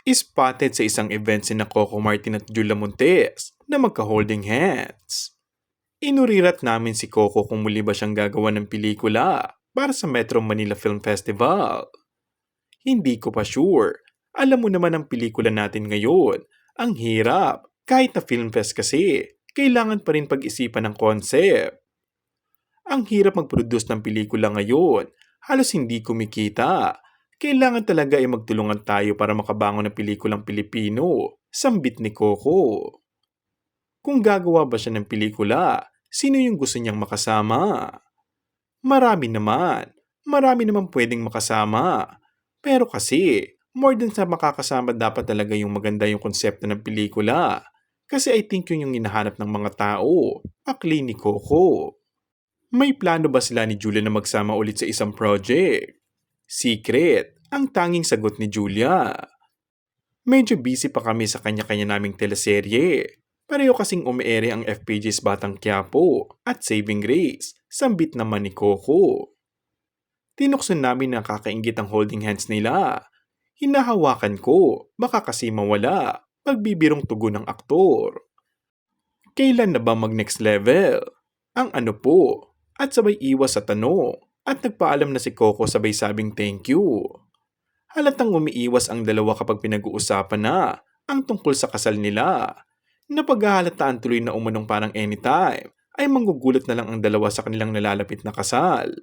Spotted sa isang event sina Coco Martin at Julia Montes na magka-holding hands. Inurirat namin si Coco kung muli ba siyang gagawa ng pelikula para sa Metro Manila Film Festival. Hindi ko pa sure. Alam mo naman ang pelikula natin ngayon. Ang hirap. Kahit na film fest kasi, kailangan pa rin pag-isipan ng concept. Ang hirap mag-produce ng pelikula ngayon. Halos hindi kumikita. Kailangan talaga ay magtulungan tayo para makabangon ng pelikulang Pilipino. Sambit ni Coco. Kung gagawa ba siya ng pelikula, sino yung gusto niyang makasama? Marami naman. Marami naman pwedeng makasama. Pero kasi, more than sa makakasama dapat talaga yung maganda yung konsepto ng pelikula. Kasi I think yun yung hinahanap ng mga tao. Akli ni Coco. May plano ba sila ni Julia na magsama ulit sa isang project? Secret, ang tanging sagot ni Julia. Medyo busy pa kami sa kanya-kanya naming teleserye. Pareho kasing umiere ang FPJ's Batang Quiapo at Saving Grace, sambit naman ni Coco. Tinuksan namin na kakaingit ang holding hands nila. Hinahawakan ko, baka kasi mawala, pagbibirong tugon ng aktor. Kailan na ba mag-next level? Ang ano po? At sabay iwas sa tanong, at nagpaalam na si Coco sabay sabing thank you. Halatang umiiwas ang dalawa kapag pinag-uusapan na ang tungkol sa kasal nila. Napaghahalataan tuloy na umunong parang anytime ay manggugulat na lang ang dalawa sa kanilang nalalapit na kasal.